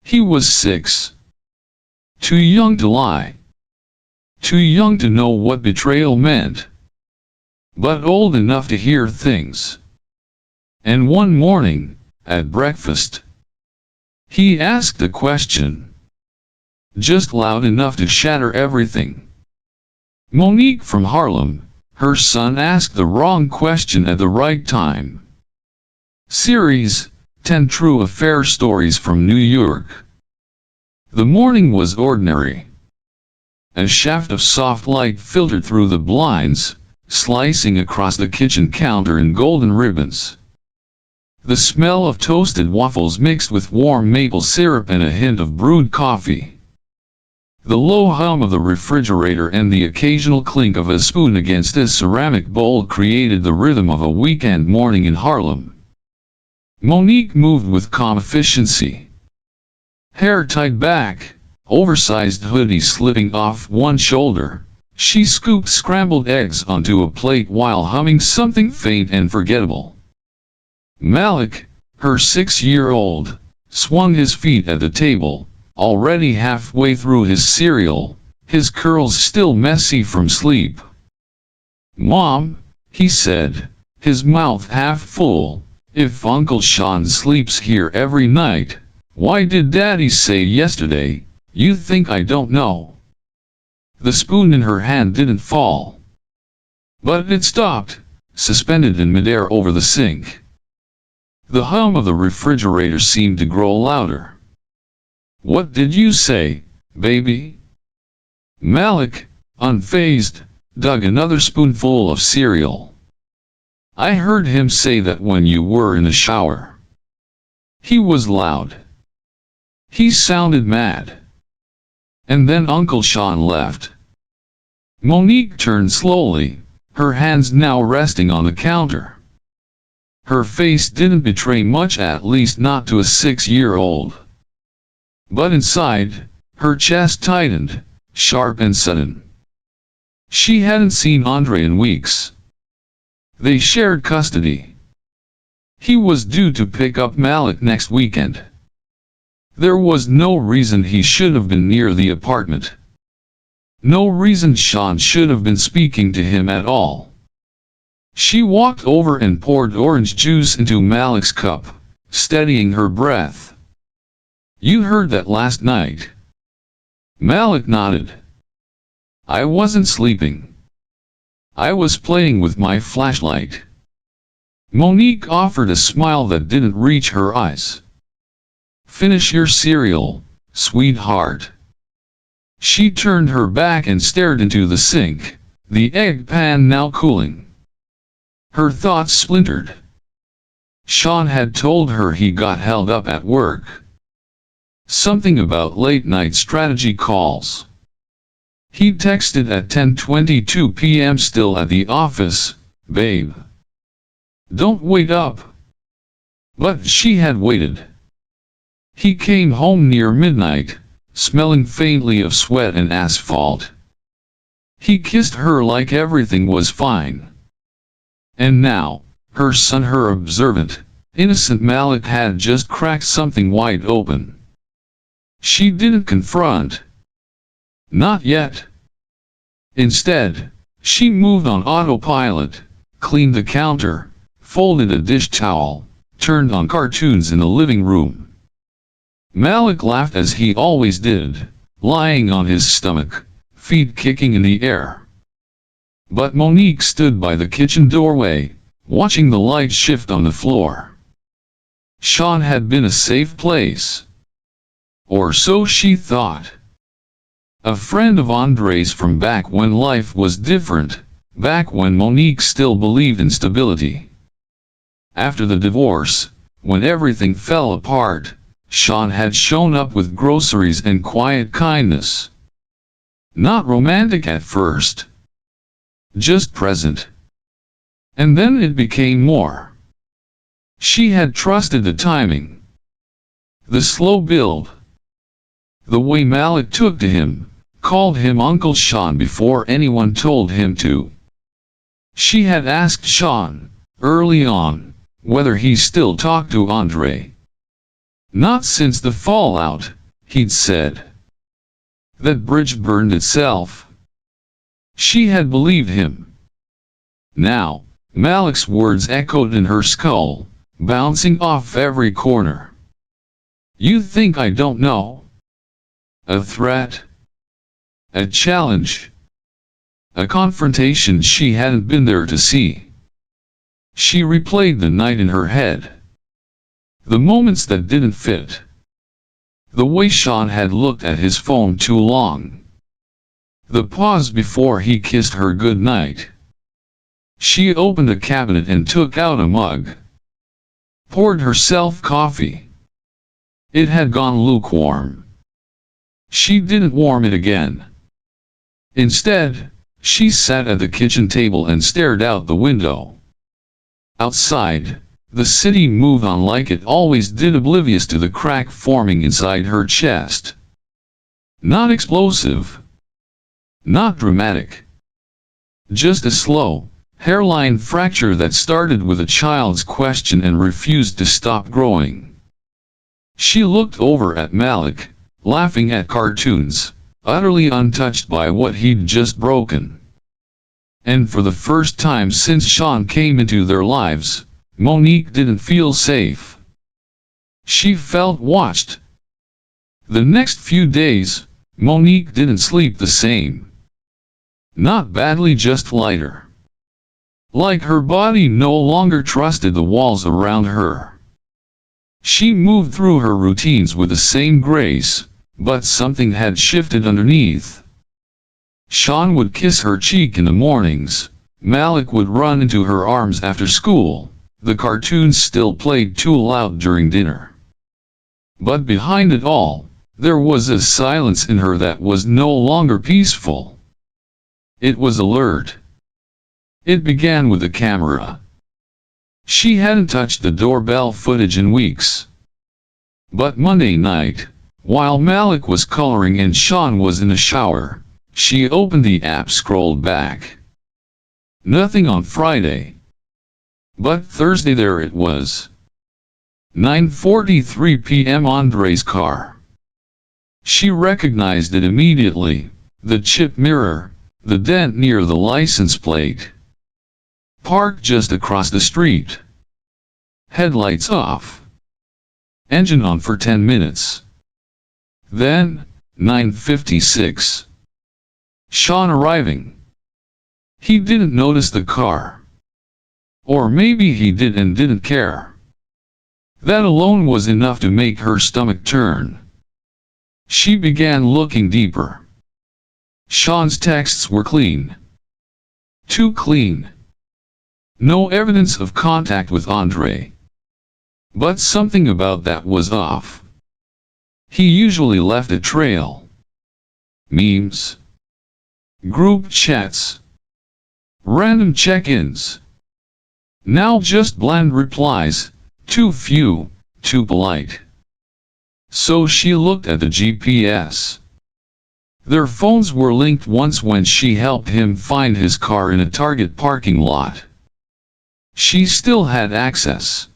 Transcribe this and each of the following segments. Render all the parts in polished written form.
He was 6. Too young to lie. Too young to know what betrayal meant. But old enough to hear things. And one morning, at breakfast, he asked a question. Just loud enough to shatter everything. Monique from Harlem, her son asked the wrong question at the right time. Series, 10 True Affair Stories from New York. The morning was ordinary. A shaft of soft light filtered through the blinds, slicing across the kitchen counter in golden ribbons. The smell of toasted waffles mixed with warm maple syrup and a hint of brewed coffee. The low hum of the refrigerator and the occasional clink of a spoon against a ceramic bowl created the rhythm of a weekend morning in Harlem. Monique moved with calm efficiency. Hair tied back, oversized hoodie slipping off one shoulder, she scooped scrambled eggs onto a plate while humming something faint and forgettable. Malik, her 6-year-old, swung his feet at the table, already halfway through his cereal, his curls still messy from sleep. "Mom," he said, his mouth half full, "if Uncle Sean sleeps here every night, why did Daddy say yesterday, you think I don't know?" The spoon in her hand didn't fall. But it stopped, suspended in midair over the sink. The hum of the refrigerator seemed to grow louder. "What did you say, baby?" Malik, unfazed, dug another spoonful of cereal. "I heard him say that when you were in the shower." He was loud. He sounded mad. And then Uncle Sean left. Monique turned slowly, her hands now resting on the counter. Her face didn't betray much, at least not to a 6-year-old. But inside, her chest tightened, sharp and sudden. She hadn't seen Andre in weeks. They shared custody. He was due to pick up Malik next weekend. There was no reason he should have been near the apartment. No reason Sean should have been speaking to him at all. She walked over and poured orange juice into Malik's cup, steadying her breath. "You heard that last night?" Malik nodded. "I wasn't sleeping. I was playing with my flashlight." Monique offered a smile that didn't reach her eyes. "Finish your cereal, sweetheart." She turned her back and stared into the sink, the egg pan now cooling. Her thoughts splintered. Sean had told her he got held up at work. Something about late-night strategy calls. He texted at 10:22 p.m. still at the office, "Babe, don't wait up." But she had waited. He came home near midnight, smelling faintly of sweat and asphalt. He kissed her like everything was fine. And now, her son, her observant, innocent Malik, had just cracked something wide open. She didn't confront. Not yet. Instead, she moved on autopilot, cleaned the counter, folded a dish towel, turned on cartoons in the living room. Malik laughed as he always did, lying on his stomach, feet kicking in the air. But Monique stood by the kitchen doorway, watching the light shift on the floor. Sean had been a safe place. Or so she thought. A friend of Andre's from back when life was different, back when Monique still believed in stability. After the divorce, when everything fell apart, Sean had shown up with groceries and quiet kindness. Not romantic at first. Just present. And then it became more. She had trusted the timing. The slow build. The way Malik took to him, called him Uncle Sean before anyone told him to. She had asked Sean, early on, whether he still talked to Andre. Not since the fallout, he'd said. That bridge burned itself. She had believed him. Now, Malik's words echoed in her skull, bouncing off every corner. You think I don't know? A threat? A challenge? A confrontation she hadn't been there to see. She replayed the night in her head. The moments that didn't fit. The way Sean had looked at his phone too long. The pause before he kissed her goodnight. She opened a cabinet and took out a mug. Poured herself coffee. It had gone lukewarm. She didn't warm it again. Instead, she sat at the kitchen table and stared out the window. Outside, the city moved on like it always did, oblivious to the crack forming inside her chest. Not explosive. Not dramatic. Just a slow, hairline fracture that started with a child's question and refused to stop growing. She looked over at Malik, laughing at cartoons, utterly untouched by what he'd just broken. And for the first time since Sean came into their lives, Monique didn't feel safe. She felt watched. The next few days, Monique didn't sleep the same. Not badly, just lighter. Like her body no longer trusted the walls around her. She moved through her routines with the same grace, but something had shifted underneath. Sean would kiss her cheek in the mornings, Malik would run into her arms after school, the cartoons still played too loud during dinner. But behind it all, there was a silence in her that was no longer peaceful. It was alert. It began with the camera. She hadn't touched the doorbell footage in weeks. But Monday night, while Malik was coloring and Sean was in the shower, she opened the app, scrolled back. Nothing on Friday. But Thursday there it was. 9:43 p.m. Andre's car. She recognized it immediately, the chipped mirror, the dent near the license plate. Parked just across the street. Headlights off. Engine on for 10 minutes. Then, 9:56. Sean arriving. He didn't notice the car. Or maybe he did and didn't care. That alone was enough to make her stomach turn. She began looking deeper. Sean's texts were clean. Too clean. No evidence of contact with Andre. But something about that was off. He usually left a trail. Memes. Group chats. Random check-ins. Now just bland replies, too few, too polite. So she looked at the GPS. Their phones were linked once when she helped him find his car in a Target parking lot. She still had access.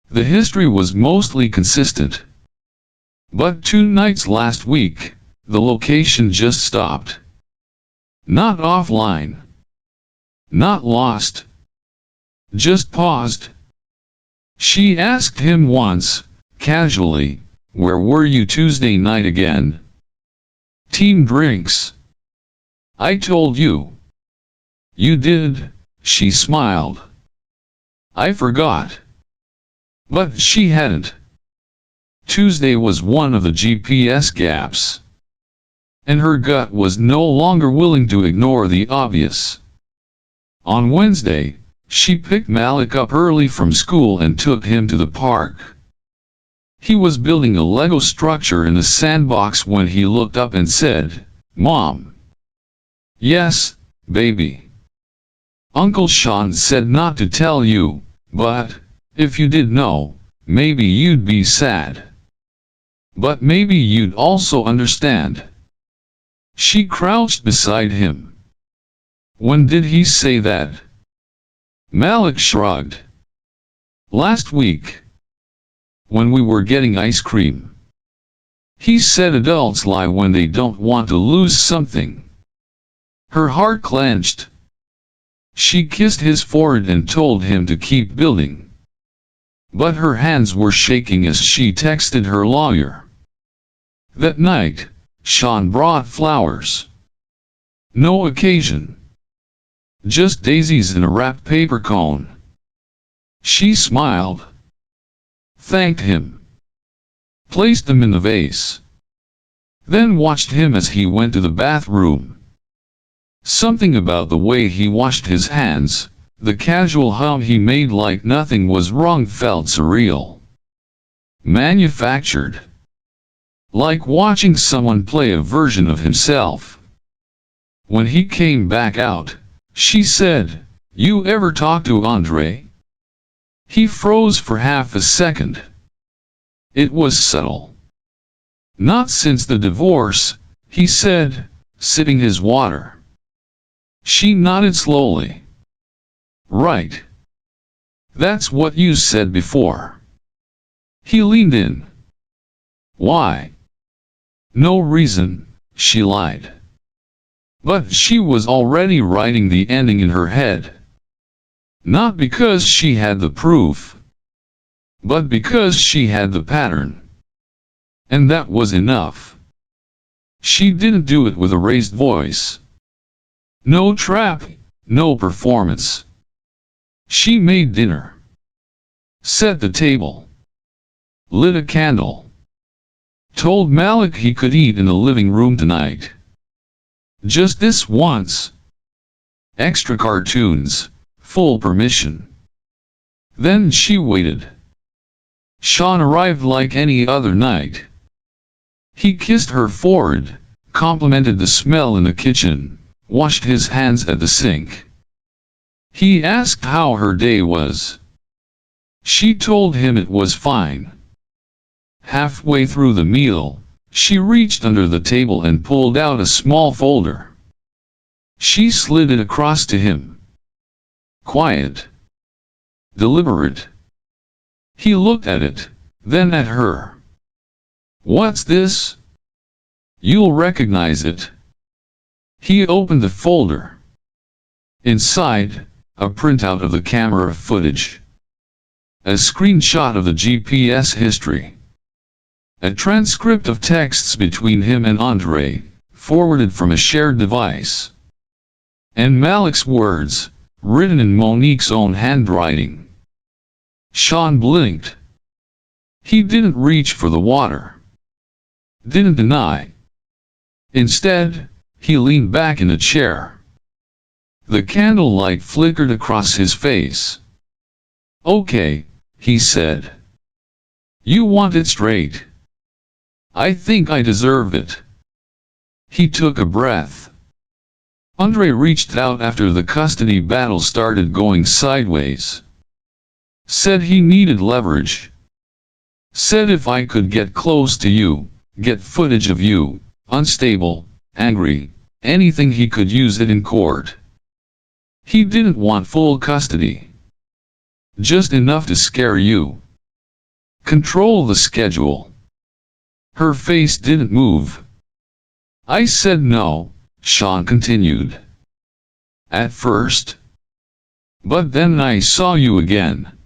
The history was mostly consistent. But 2 nights last week, the location just stopped. Not offline. Not lost. Just paused. She asked him once, casually, "Where were you Tuesday night again?" "Team drinks." "I told you." "You did," she smiled. "I forgot." But she hadn't. Tuesday was one of the GPS gaps. And her gut was no longer willing to ignore the obvious. On Wednesday, she picked Malik up early from school and took him to the park. He was building a Lego structure in a sandbox when he looked up and said, "Mom." "Yes, baby." "Uncle Sean said not to tell you, but, if you did know, maybe you'd be sad. But maybe you'd also understand." She crouched beside him. "When did he say that?" Malik shrugged. "Last week." when we were getting ice cream. He said adults lie when they don't want to lose something. Her heart clenched. She kissed his forehead and told him to keep building. But her hands were shaking as she texted her lawyer. That night, Sean brought flowers. No occasion. Just daisies in a wrapped paper cone. She smiled. Thanked him. Placed them in the vase. Then watched him as he went to the bathroom. Something about the way he washed his hands, the casual hum he made like nothing was wrong, felt surreal. Manufactured. Like watching someone play a version of himself. When he came back out, she said, "You ever talk to Andre?" He froze for half a second. It was subtle. "Not since the divorce," he said, sipping his water. She nodded slowly. "Right. That's what you said before." He leaned in. "Why?" "No reason," she lied. But she was already writing the ending in her head. Not because she had the proof, but because she had the pattern. And that was enough. She didn't do it with a raised voice. No trap, no performance. She made dinner. Set the table. Lit a candle. Told Malik he could eat in the living room tonight. Just this once. Extra cartoons, full permission. Then she waited. Sean arrived like any other night. He kissed her forehead, complimented the smell in the kitchen, washed his hands at the sink. He asked how her day was. She told him it was fine. Halfway through the meal, she reached under the table and pulled out a small folder. She slid it across to him. Quiet. Deliberate. He looked at it, then at her. "What's this?" "You'll recognize it." He opened the folder. Inside, a printout of the camera footage. A screenshot of the GPS history. A transcript of texts between him and Andre, forwarded from a shared device. And Malik's words, written in Monique's own handwriting. Sean blinked. He didn't reach for the water. Didn't deny. Instead, he leaned back in a chair. The candlelight flickered across his face. "Okay," he said. "You want it straight. I think I deserve it." He took a breath. Andre reached out after the custody battle started going sideways. Said he needed leverage. Said if I could get close to you, get footage of you, unstable, angry, anything, he could use it in court. He didn't want full custody. Just enough to scare you. Control the schedule. Her face didn't move. "I said no," Sean continued. "At first. But then I saw you again.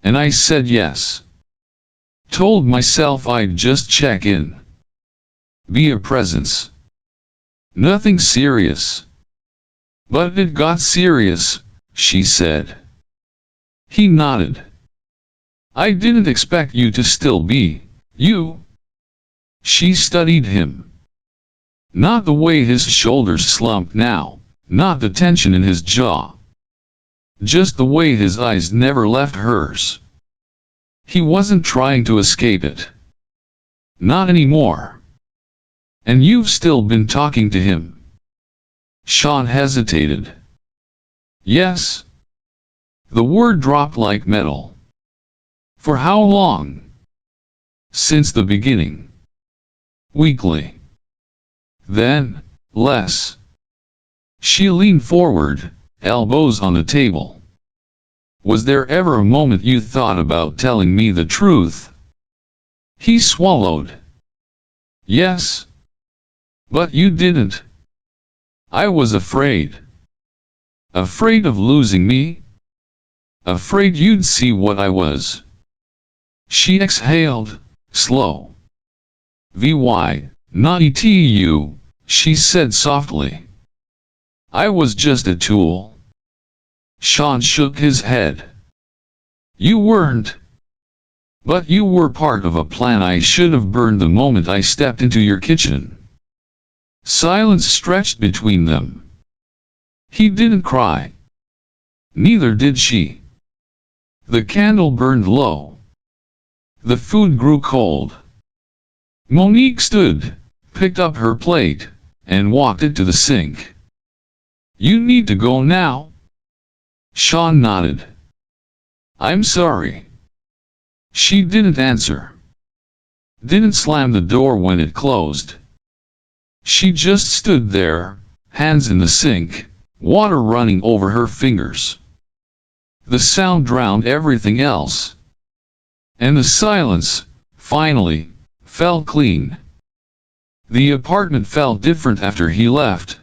And I said yes. Told myself I'd just check in. Be a presence. Nothing serious." "But it got serious," she said. He nodded. "I didn't expect you to still be you." She studied him. Not the way his shoulders slumped now, not the tension in his jaw. Just the way his eyes never left hers. He wasn't trying to escape it. Not anymore. "And you've still been talking to him?" Sean hesitated. "Yes." The word dropped like metal. "For how long?" "Since the beginning. Weekly. Then, less." She leaned forward, elbows on the table. Was there ever a moment you thought about telling me the truth? He swallowed. Yes. But you didn't. I was afraid. Afraid of losing me? Afraid you'd see what I was. She exhaled, slow. "Vy, not you," she said softly. "I was just a tool." Sean shook his head. "You weren't. But you were part of a plan I should have burned the moment I stepped into your kitchen." Silence stretched between them. He didn't cry. Neither did she. The candle burned low. The food grew cold. Monique stood, picked up her plate, and walked it to the sink. "You need to go now?" Sean nodded. "I'm sorry." She didn't answer. Didn't slam the door when it closed. She just stood there, hands in the sink, water running over her fingers. The sound drowned everything else. And the silence, finally, felt clean. The apartment felt different after he left.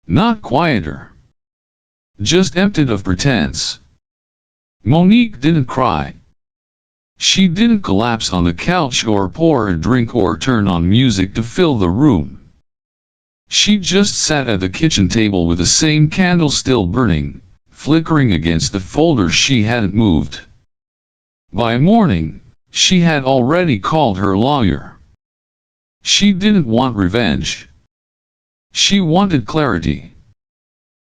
Not quieter. Just emptied of pretense. Monique didn't cry. She didn't collapse on the couch or pour a drink or turn on music to fill the room. She just sat at the kitchen table with the same candle still burning, flickering against the folders she hadn't moved. By morning, she had already called her lawyer. She didn't want revenge. She wanted clarity.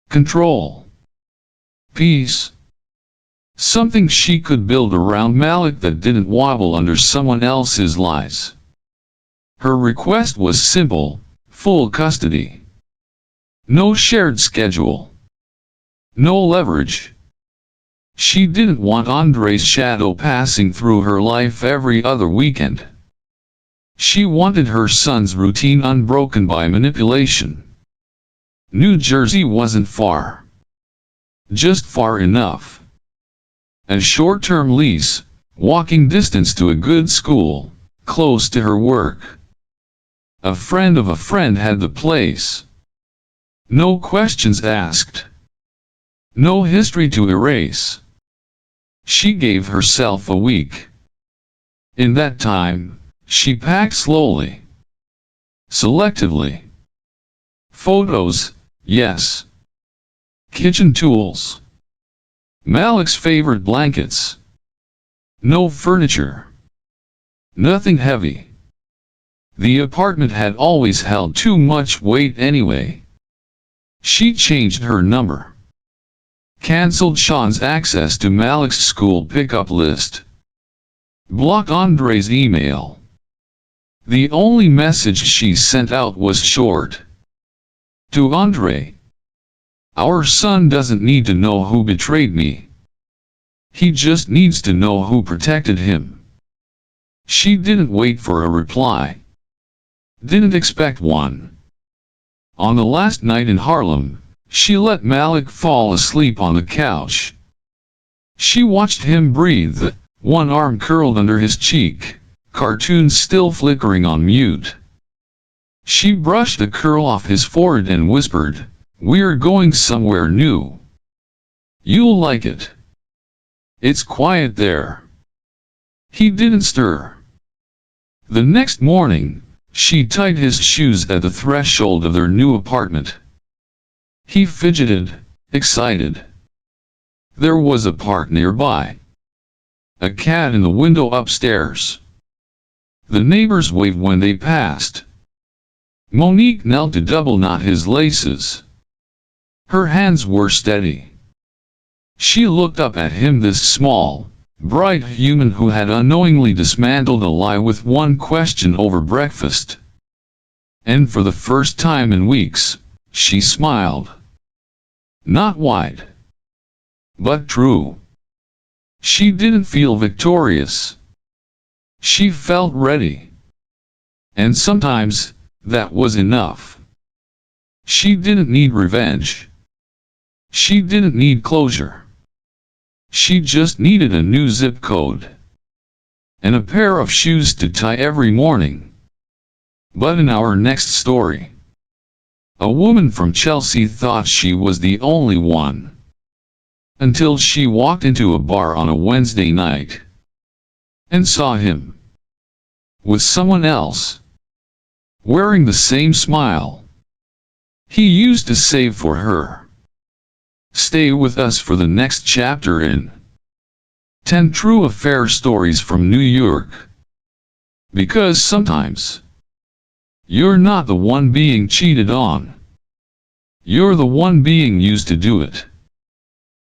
Control. Peace. Something she could build around Malik that didn't wobble under someone else's lies. Her request was simple, full custody. No shared schedule. No leverage. She didn't want Andre's shadow passing through her life every other weekend. She wanted her son's routine unbroken by manipulation. New Jersey wasn't far. Just far enough. A short-term lease, walking distance to a good school, close to her work. A friend of a friend had the place. No questions asked. No history to erase. She gave herself a week. In that time, she packed slowly. Selectively. Photos, yes. Kitchen tools. Malik's favorite blankets. No furniture. Nothing heavy. The apartment had always held too much weight anyway. She changed her number. Cancelled Sean's access to Malik's school pickup list. Blocked Andre's email. The only message she sent out was short. To Andre. Our son doesn't need to know who betrayed me. He just needs to know who protected him. She didn't wait for a reply. Didn't expect one. On the last night in Harlem, she let Malik fall asleep on the couch. She watched him breathe, one arm curled under his cheek, cartoons still flickering on mute. She brushed the curl off his forehead and whispered, "We're going somewhere new. You'll like it. It's quiet there." He didn't stir. The next morning, she tied his shoes at the threshold of their new apartment. He fidgeted, excited. There was a park nearby. A cat in the window upstairs. The neighbors waved when they passed. Monique knelt to double knot his laces. Her hands were steady. She looked up at him, this small, bright human who had unknowingly dismantled a lie with one question over breakfast. And for the first time in weeks, she smiled. Not wide. But true. She didn't feel victorious. She felt ready. And sometimes, that was enough. She didn't need revenge. She didn't need closure. She just needed a new zip code and a pair of shoes to tie every morning. But in our next story, a woman from Chelsea thought she was the only one, until she walked into a bar on a Wednesday night and saw him with someone else, wearing the same smile he used to save for her. Stay with us for the next chapter in 10 True Affair Stories from New York. Because sometimes you're not the one being cheated on. You're the one being used to do it.